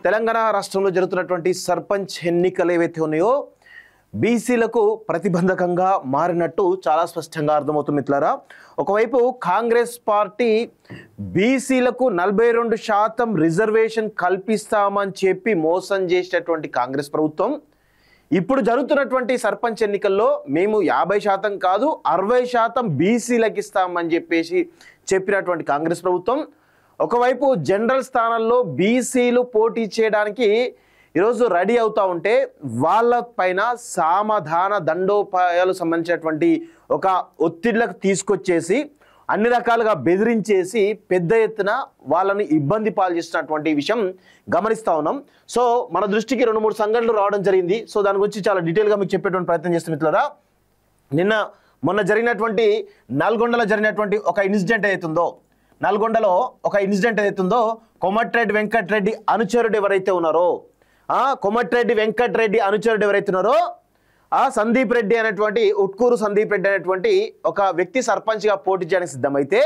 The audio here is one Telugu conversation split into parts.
తెలంగాణ రాష్ట్రంలో జరుగుతున్నటువంటి సర్పంచ్ ఎన్నికలు ఏవైతే ఉన్నాయో బీసీలకు ప్రతిబంధకంగా మారినట్టు చాలా స్పష్టంగా అర్థమవుతుంది మిత్రులారా. ఒకవైపు కాంగ్రెస్ పార్టీ బీసీలకు 42% రిజర్వేషన్ కల్పిస్తామని చెప్పి మోసం చేసినటువంటి కాంగ్రెస్ ప్రభుత్వం ఇప్పుడు జరుగుతున్నటువంటి సర్పంచ్ ఎన్నికల్లో మేము 50% కాదు 60% బీసీలకు ఇస్తామని చెప్పినటువంటి కాంగ్రెస్ ప్రభుత్వం ఒకవైపు జనరల్ స్థానాల్లో బీసీలు పోటీ చేయడానికి ఈరోజు రెడీ అవుతూ ఉంటే వాళ్ళ పైన సామధాన దండోపాయాలు సంబంధించినటువంటి ఒక ఒత్తిళ్లకు తీసుకొచ్చేసి అన్ని రకాలుగా బెదిరించేసి పెద్ద ఎత్తున వాళ్ళని ఇబ్బంది పాలు చేసినటువంటి విషయం గమనిస్తూ ఉన్నాం. సో మన దృష్టికి 2-3 సంఘటనలు రావడం జరిగింది. సో దాని గురించి చాలా డీటెయిల్గా మీకు చెప్పేటువంటి ప్రయత్నం చేస్తాం మిత్రులారా. మొన్న జరిగినటువంటి నల్గొండలో జరిగినటువంటి ఒక ఇన్సిడెంట్ ఏదైతుందో నల్గొండలో ఒక ఇన్సిడెంట్ ఏదైతుందో కోమటిరెడ్డి వెంకటరెడ్డి అనుచరుడు ఎవరైతే ఉన్నారో కోమటిరెడ్డి వెంకటరెడ్డి అనుచరుడు ఎవరైతే ఉన్నారో సందీప్ రెడ్డి అనేటువంటి ఉట్కూరు సందీప్ రెడ్డి అనేటువంటి ఒక వ్యక్తి సర్పంచ్గా పోటీ చేయడానికి సిద్ధమైతే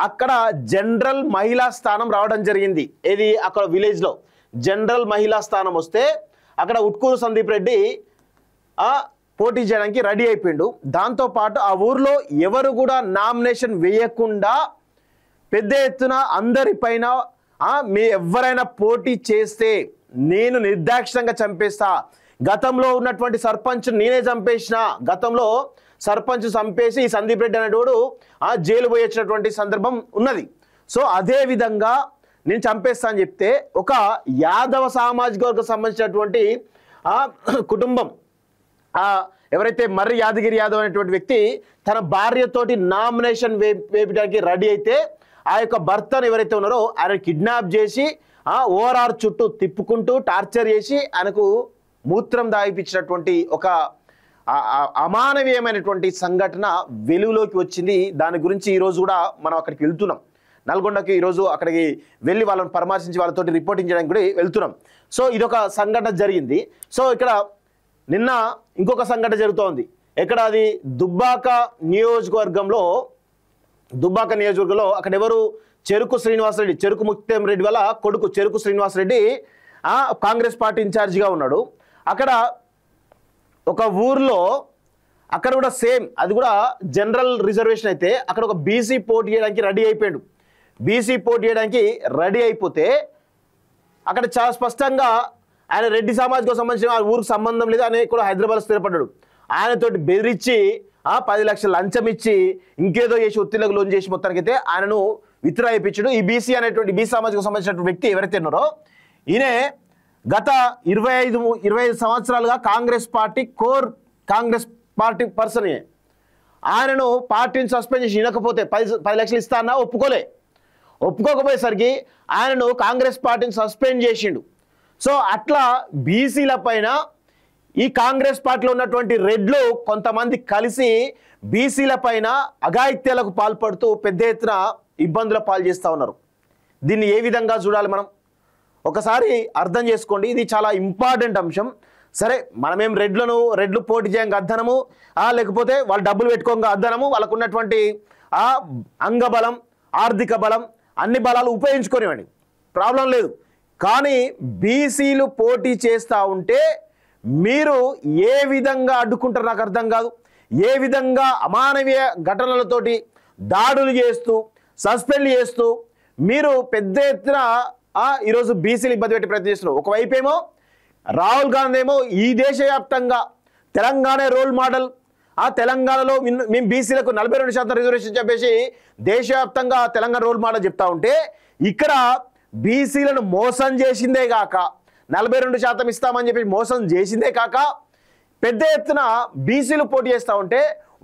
అక్కడ జనరల్ మహిళా స్థానం రావడం జరిగింది. ఇది అక్కడ విలేజ్లో జనరల్ మహిళా స్థానం వస్తే అక్కడ ఉట్కూరు సందీప్ రెడ్డి పోటీ చేయడానికి రెడీ అయిపోయిండు. దాంతోపాటు ఆ ఊర్లో ఎవరు కూడా నామినేషన్ వేయకుండా పెద్ద ఎత్తున అందరిపైన మీ ఎవరైనా పోటీ చేస్తే నేను నిర్దాక్షిణ్యంగా చంపేస్తా, గతంలో ఉన్నటువంటి సర్పంచ్ నేనే చంపేసిన, గతంలో సర్పంచ్ చంపేసి ఈ సందీప్ రెడ్డి అనేటోడు జైలు పోయి వచ్చినటువంటి సందర్భం ఉన్నది. సో అదే విధంగా నేను చంపేస్తా అని చెప్తే ఒక యాదవ సామాజిక వర్గం సంబంధించినటువంటి కుటుంబం ఎవరైతే మర్రి యాదగిరి యాదవ్ అనేటువంటి వ్యక్తి తన భార్యతోటి నామినేషన్ వేయడానికి రెడీ అయితే ఆ యొక్క భర్తను ఎవరైతే ఉన్నారో ఆయన కిడ్నాప్ చేసి ఓఆర్ఆర్ చుట్టూ తిప్పుకుంటూ టార్చర్ చేసి ఆయనకు మూత్రం దాగిపించినటువంటి ఒక అమానవీయమైనటువంటి సంఘటన వెలుగులోకి వచ్చింది. దాని గురించి ఈరోజు కూడా మనం అక్కడికి వెళ్తున్నాం. నల్గొండకి ఈరోజు అక్కడికి వెళ్ళి వాళ్ళని పరామర్శించి వాళ్ళతోటి రిపోర్టింగ్ చేయడానికి కూడా వెళ్తున్నాం. సో ఇదొక సంఘటన జరిగింది. సో ఇక్కడ నిన్న ఇంకొక సంఘటన జరుగుతోంది. ఎక్కడ అది దుబ్బాక నియోజకవర్గంలో అక్కడ ఎవరు చెరుకు శ్రీనివాసరెడ్డి, చెరుకు ముక్తేం రెడ్డి వాళ్ళ కొడుకు చెరుకు శ్రీనివాసరెడ్డి కాంగ్రెస్ పార్టీ ఇన్ఛార్జిగా ఉన్నాడు. అక్కడ ఒక ఊర్లో అక్కడ కూడా సేమ్ అది కూడా జనరల్ రిజర్వేషన్ అయితే అక్కడ ఒక బీసీ పోటీ చేయడానికి రెడీ అయిపోయాడు. బీసీ పోటీ చేయడానికి రెడీ అయిపోతే అక్కడ చాలా స్పష్టంగా ఆయన రెడ్డి సమాజ్కు సంబంధించిన ఆ ఊరికి సంబంధం లేదు, ఆయన కూడా హైదరాబాద్లో స్థిరపడ్డాడు. ఆయనతోటి బెదిరించి 10 లక్షలు లంచం ఇచ్చి ఇంకేదో చేసి ఒత్తిళ్లకు లోన్ చేసి మొత్తానికైతే ఆయనను విత్డ్రా అయిపించాడు. ఈ బీసీ అనేటువంటి బీసీ సమాజకు సంబంధించినటువంటి వ్యక్తి ఎవరైతే ఉన్నారో ఈయన గత 25 సంవత్సరాలుగా కాంగ్రెస్ పార్టీ పర్సన్. ఆయనను పార్టీని సస్పెండ్ చేసి వినకపోతే 10 లక్షలు ఇస్తా అన్నా ఒప్పుకోకపోయేసరికి ఆయనను కాంగ్రెస్ పార్టీని సస్పెండ్ చేసిండు. సో అట్లా బీసీల పైన ఈ కాంగ్రెస్ పార్టీలో ఉన్నటువంటి రెడ్లు కొంతమంది కలిసి బీసీల పైన అఘాయిత్యాలకు పాల్పడుతూ పెద్ద ఎత్తున ఇబ్బందుల పాలు చేస్తూ ఉన్నారు. దీన్ని ఏ విధంగా చూడాలి మనం ఒకసారి అర్థం చేసుకోండి. ఇది చాలా ఇంపార్టెంట్ అంశం. సరే మనమేం రెడ్లు పోటీ చేయంగా అద్దనము లేకపోతే వాళ్ళు డబ్బులు పెట్టుకోగా అద్దనము, వాళ్ళకు ఉన్నటువంటి అంగబలం ఆర్థిక బలం అన్ని బలాలు ఉపయోగించుకోనివ్వండి, ప్రాబ్లం లేదు. కానీ బీసీలు పోటీ చేస్తూ ఉంటే మీరు ఏ విధంగా అడ్డుకుంటారు నాకు అర్థం కాదు. ఏ విధంగా అమానవీయ ఘటనలతోటి దాడులు చేస్తూ సస్పెండ్ చేస్తూ మీరు పెద్ద ఎత్తున ఈరోజు బీసీలు ఇబ్బంది పెట్టి ప్రయత్నం చేస్తున్నారు. ఒకవైపేమో రాహుల్ గాంధీ ఏమో ఈ దేశవ్యాప్తంగా తెలంగాణ రోల్ మోడల్, తెలంగాణలో మేము బీసీలకు 42% రిజర్వేషన్ చెప్పేసి దేశవ్యాప్తంగా తెలంగాణ రోల్ మోడల్ చెప్తా ఉంటే ఇక్కడ బీసీలను మోసం చేసిందే కాక 42% ఇస్తామని చెప్పి మోసం చేసిందే కాక పెద్ద ఎత్తున బీసీలు పోటీ చేస్తూ ఉంటే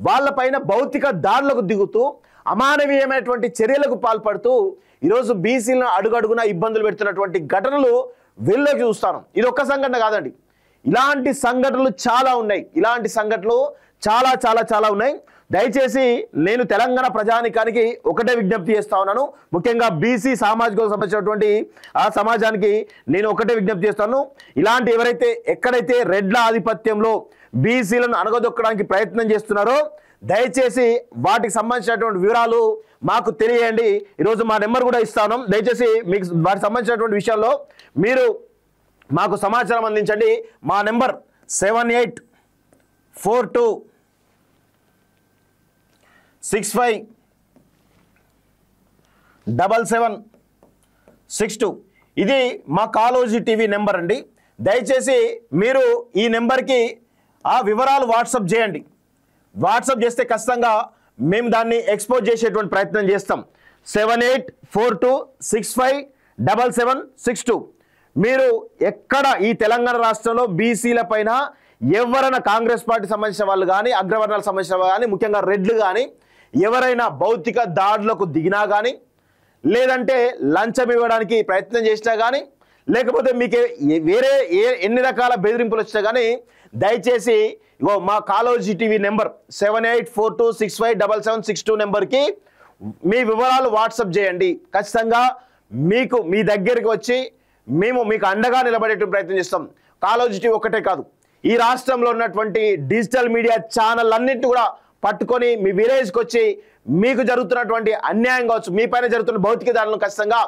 వాళ్ళపైన భౌతిక దాడులకు దిగుతూ అమానవీయమైనటువంటి చర్యలకు పాల్పడుతూ ఈరోజు బీసీలను అడుగడుగున ఇబ్బందులు పెడుతున్నటువంటి ఘటనలు వెళ్ళలోకి చూస్తాను. ఇది ఒక్క సంఘటన కాదండి, ఇలాంటి సంఘటనలు చాలా ఉన్నాయి. ఇలాంటి సంఘటనలు చాలా చాలా చాలా ఉన్నాయి. దయచేసి నేను తెలంగాణ ప్రజానికానికి ఒకటే విజ్ఞప్తి చేస్తా ఉన్నాను. ముఖ్యంగా బీసీ సామాజిక సంబంధించినటువంటి సమాజానికి నేను ఒకటే విజ్ఞప్తి చేస్తాను. ఇలాంటి ఎక్కడైతే రెడ్ల ఆధిపత్యంలో బీసీలను అణగదొక్కడానికి ప్రయత్నం చేస్తున్నారో దయచేసి వాటికి సంబంధించినటువంటి వివరాలు మాకు తెలియండి. ఈరోజు మా నెంబర్ కూడా ఇస్తాను. దయచేసి మీకు వాటికి సంబంధించినటువంటి విషయాల్లో మీరు మాకు సమాచారం అందించండి. మా నెంబర్ 7842657762. ఇది మా కాలోజీ టీవీ నెంబర్ అండి. దయచేసి మీరు ఈ నెంబర్కి ఆ వివరాలు వాట్సాప్ చేయండి. వాట్సాప్ చేస్తే ఖచ్చితంగా మేము దాన్ని ఎక్స్పోజ్ చేసేటువంటి ప్రయత్నం చేస్తాం. 7842657762. మీరు ఎక్కడ ఈ తెలంగాణ రాష్ట్రంలో బీసీల పైన ఎవరైనా కాంగ్రెస్ పార్టీ సంబంధించిన వాళ్ళు కానీ, అగ్రవర్ణాలకు సంబంధించిన వాళ్ళు కానీ, ముఖ్యంగా రెడ్లు కానీ ఎవరైనా భౌతిక దాడులకు దిగినా కానీ, లేదంటే లంచం ఇవ్వడానికి ప్రయత్నం చేసినా కానీ, లేకపోతే మీకు వేరే ఎన్ని రకాల బెదిరింపులు వచ్చినా కానీ దయచేసి మా కాలోజీ టీవీ నెంబర్ 7842657762 నెంబర్కి మీ వివరాలు వాట్సాప్ చేయండి. ఖచ్చితంగా మీకు మీ దగ్గరికి వచ్చి మేము మీకు అండగా నిలబడేటువంటి ప్రయత్నం చేస్తాం. కాలోజీ టీవీ ఒక్కటే కాదు, ఈ రాష్ట్రంలో ఉన్నటువంటి డిజిటల్ మీడియా ఛానల్ అన్నింటినీ కూడా పట్టుకొని మీ విలేజ్కి వచ్చి మీకు జరుగుతున్నటువంటి అన్యాయం కావచ్చు, మీ పైన జరుగుతున్న భౌతిక దాడులను ఖచ్చితంగా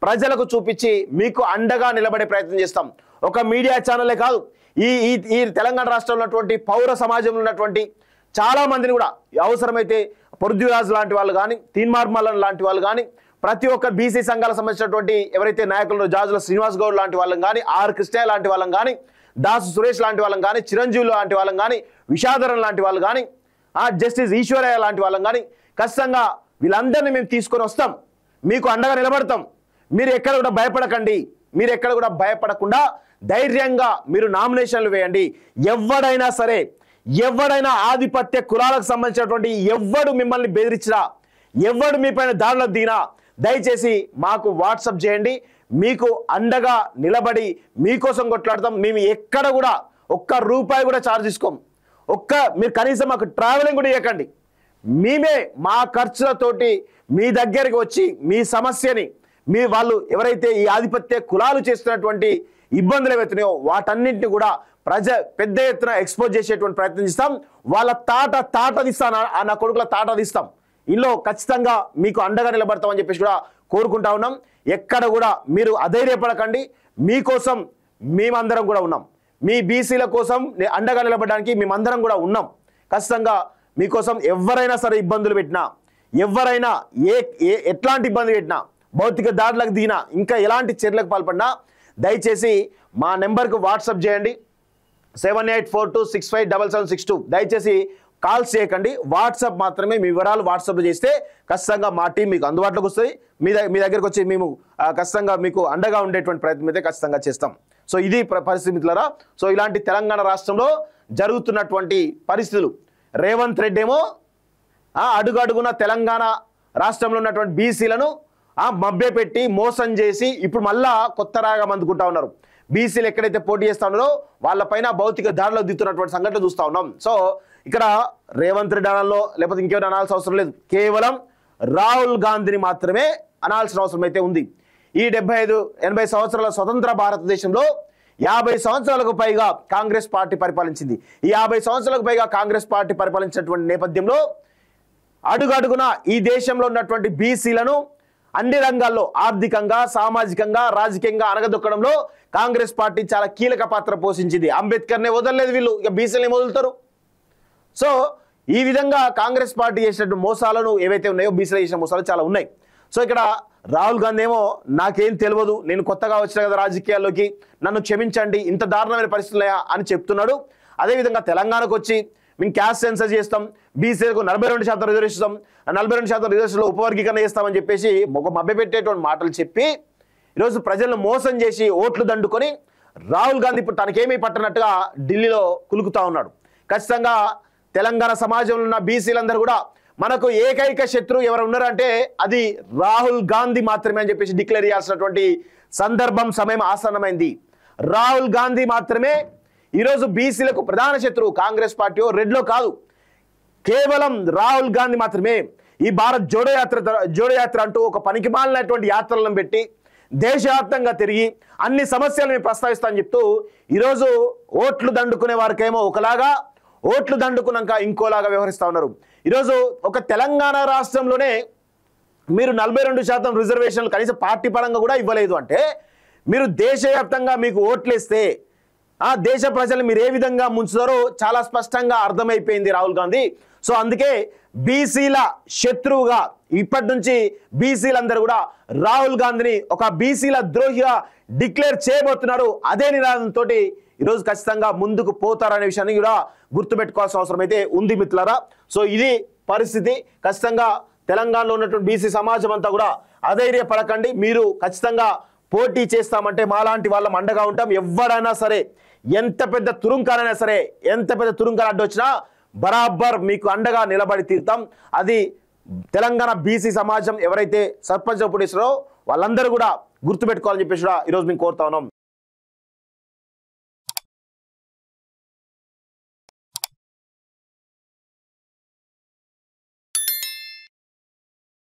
ప్రజలకు చూపించి మీకు అండగా నిలబడే ప్రయత్నం చేస్తాం. ఒక మీడియా ఛానలే కాదు, ఈ తెలంగాణ రాష్ట్రంలో ఉన్నటువంటి పౌర సమాజంలో ఉన్నటువంటి చాలా మందిని కూడా అవసరమైతే పృథ్వీరాజ్ లాంటి వాళ్ళు కానీ, తీన్మార్మల్ లాంటి వాళ్ళు కానీ, ప్రతి ఒక్క బీసీ సంఘాలకు సంబంధించినటువంటి ఎవరైతే నాయకులు జాజుల శ్రీనివాస్ గౌడ్ లాంటి వాళ్ళని కానీ, ఆర్ కృష్ణ లాంటి వాళ్ళని కానీ, దాసు సురేష్ లాంటి వాళ్ళని కానీ, చిరంజీవి లాంటి వాళ్ళని కానీ, విషాధరన్ లాంటి వాళ్ళు కానీ, జస్టిస్ ఈశ్వరయ్య లాంటి వాళ్ళని కానీ ఖచ్చితంగా వీళ్ళందరినీ మేము తీసుకొని వస్తాం, మీకు అండగా నిలబడతాం. మీరు ఎక్కడ కూడా భయపడకండి. మీరు ఎక్కడ కూడా భయపడకుండా ధైర్యంగా మీరు నామినేషన్లు వేయండి. ఎవడైనా సరే, ఎవడైనా ఆధిపత్య కులాలకు సంబంధించినటువంటి ఎవడు మిమ్మల్ని బెదిరించినా, ఎవడు మీ పైన దాడులకు దిగినా దయచేసి మాకు వాట్సాప్ చేయండి. మీకు అండగా నిలబడి మీకోసం కొట్లాడతాం. మేము ఎక్కడ కూడా ఒక్క రూపాయి కూడా ఛార్జ్ తీసుకోం. మీరు కనీసం మాకు ట్రావెలింగ్ కూడా ఇవ్వకండి. మేమే మా ఖర్చులతోటి మీ దగ్గరికి వచ్చి మీ సమస్యని వాళ్ళు ఎవరైతే ఈ ఆధిపత్య కులాలు చేస్తున్నటువంటి ఇబ్బందులు ఏవైతున్నాయో వాటన్నింటినీ కూడా పెద్ద ఎత్తున ఎక్స్పోజ్ చేసేటువంటి ప్రయత్నం చేస్తాం. వాళ్ళ తాట తీస్తాం, నా కొడుకుల తాట తీస్తాం. ఇందులో ఖచ్చితంగా మీకు అండగా నిలబడతామని చెప్పేసి కూడా కోరుకుంటా ఉన్నాం. ఎక్కడ కూడా మీరు అధైర్యపడకండి. మీకోసం మేమందరం కూడా ఉన్నాం. మీ బీసీల కోసం అండగా నిలబడడానికి మేమందరం కూడా ఉన్నాం. ఖచ్చితంగా మీకోసం ఎవరైనా సరే ఇబ్బందులు పెట్టినా, ఎవరైనా ఎట్లాంటి ఇబ్బంది పెట్టినా, భౌతిక దాడులకు దిగినా, ఇంకా ఎలాంటి చర్యలకు పాల్పడినా దయచేసి మా నెంబర్కు వాట్సాప్ చేయండి. 7842657762. దయచేసి కాల్స్ చేయకండి, వాట్సాప్ మాత్రమే. మీ వివరాలు వాట్సాప్లో చేస్తే ఖచ్చితంగా మా టీం మీకు అందుబాటులోకి వస్తుంది. మీ దగ్గరకు వచ్చి మేము ఖచ్చితంగా మీకు అండగా ఉండేటువంటి ప్రయత్నం అయితే ఖచ్చితంగా చేస్తాం. సో ఇది పరిస్థితి మిత్రులారా. సో ఇలాంటి తెలంగాణ రాష్ట్రంలో జరుగుతున్నటువంటి పరిస్థితులు, రేవంత్ రెడ్డి ఏమో అడుగడుగున తెలంగాణ రాష్ట్రంలో ఉన్నటువంటి బీసీలను మభ్యపెట్టి మోసం చేసి ఇప్పుడు మళ్ళా కొత్త రాగం అందుకుంటా ఉన్నారు. బీసీలు ఎక్కడైతే పోటీ చేస్తా ఉన్నారో వాళ్ళపైన భౌతిక దాడిలో దిగుతున్నటువంటి సంఘటన చూస్తూ ఉన్నాం. సో ఇక్కడ రేవంత్ రెడ్డి అనాలో లేకపోతే ఇంకేమైనా అనాల్సిన అవసరం లేదు. కేవలం రాహుల్ గాంధీని మాత్రమే అనాల్సిన అవసరం అయితే ఉంది. ఈ 75-80 సంవత్సరాల స్వతంత్ర భారతదేశంలో 50 సంవత్సరాలకు పైగా కాంగ్రెస్ పార్టీ పరిపాలించింది. ఈ 50 సంవత్సరాలకు పైగా కాంగ్రెస్ పార్టీ పరిపాలించినటువంటి నేపథ్యంలో అడుగడుగున ఈ దేశంలో ఉన్నటువంటి బీసీలను అన్ని రంగాల్లో ఆర్థికంగా, సామాజికంగా, రాజకీయంగా అణగదొక్కడంలో కాంగ్రెస్ పార్టీ చాలా కీలక పాత్ర పోషించింది. అంబేద్కర్నే వదలలేదు వీళ్ళు, ఇక బీసీలని వదులుతారు. సో ఈ విధంగా కాంగ్రెస్ పార్టీ చేసినట్టు మోసాలను ఏవైతే ఉన్నాయో బీసీలు చేసిన మోసాలు చాలా ఉన్నాయి. సో ఇక్కడ రాహుల్ గాంధీ ఏమో నాకేం తెలియదు, నేను కొత్తగా వచ్చిన కదా రాజకీయాల్లోకి, నన్ను క్షమించండి, ఇంత దారుణమైన పరిస్థితులయా అని చెప్తున్నాడు. అదేవిధంగా తెలంగాణకు వచ్చి మేము క్యాస్ట్ సెన్సస్ చేస్తాం, బీసీలకు 42% రిజర్వేషన్ ఇస్తాం, 42% రిజర్వేషన్లో ఉపవర్గీకరణ చేస్తామని చెప్పేసి ఒక మభ్యపెట్టేటువంటి మాటలు చెప్పి ఈరోజు ప్రజలను మోసం చేసి ఓట్లు దండుకొని రాహుల్ గాంధీ ఇప్పుడు తనకేమీ పట్టనట్టుగా ఢిల్లీలో కులుకుతా ఉన్నాడు. ఖచ్చితంగా తెలంగాణ సమాజంలో ఉన్న బీసీలందరూ కూడా మనకు ఏకైక శత్రువు ఎవరు ఉన్నారంటే అది రాహుల్ గాంధీ మాత్రమే అని చెప్పేసి డిక్లేర్ చేయాల్సినటువంటి సందర్భం, సమయం ఆసన్నమైంది. రాహుల్ గాంధీ మాత్రమే ఈరోజు బీసీలకు ప్రధాన శత్రువు. కాంగ్రెస్ పార్టీ రెడ్లో కాదు, కేవలం రాహుల్ గాంధీ మాత్రమే. ఈ భారత్ జోడో యాత్ర అంటూ ఒక పనికిమాలినటువంటి యాత్రలను పెట్టి దేశవ్యాప్తంగా తిరిగి అన్ని సమస్యలను ప్రస్తావిస్తానని చెప్తూ ఈరోజు ఓట్లు దండుకునే వారికేమో ఒకలాగా, ఓట్లు దండుకున్నాక ఇంకోలాగా వ్యవహరిస్తూ ఉన్నారు. ఈరోజు ఒక తెలంగాణ రాష్ట్రంలోనే మీరు 42% రిజర్వేషన్లు కనీసం పార్టీ పరంగా కూడా ఇవ్వలేదు అంటే మీరు దేశవ్యాప్తంగా మీకు ఓట్లేస్తే ఆ దేశ ప్రజలు మీరు ఏ విధంగా ముంచుతారో చాలా స్పష్టంగా అర్థమైపోయింది రాహుల్ గాంధీ. సో అందుకే బీసీల శత్రువుగా ఇప్పటి నుంచి బీసీలందరూ కూడా రాహుల్ గాంధీని ఒక బీసీల ద్రోహిగా డిక్లేర్ చేయబోతున్నారు. అదే నినాదంతో ఈరోజు ఖచ్చితంగా ముందుకు పోతారనే విషయాన్ని కూడా గుర్తుపెట్టుకోవాల్సిన అవసరం అయితే ఉంది మిత్రులారా. సో ఇది పరిస్థితి. ఖచ్చితంగా తెలంగాణలో ఉన్నటువంటి బీసీ సమాజం అంతా కూడా అధైర్యపడకండి. మీరు ఖచ్చితంగా పోటీ చేస్తామంటే మాలాంటి వాళ్ళం అండగా ఉంటాం. ఎవరైనా సరే, ఎంత పెద్ద తురుంకారైనా సరే, ఎంత పెద్ద తురుంకాలు అడ్డొచ్చినా బరాబర్ మీకు అండగా నిలబడి తీరుతాం. అది తెలంగాణ బీసీ సమాజం ఎవరైతే సర్పంచ్ పోటీ చేస్తారో వాళ్ళందరూ కూడా గుర్తుపెట్టుకోవాలని చెప్పేసి ఈరోజు మేము కోరుతా ఉన్నాం.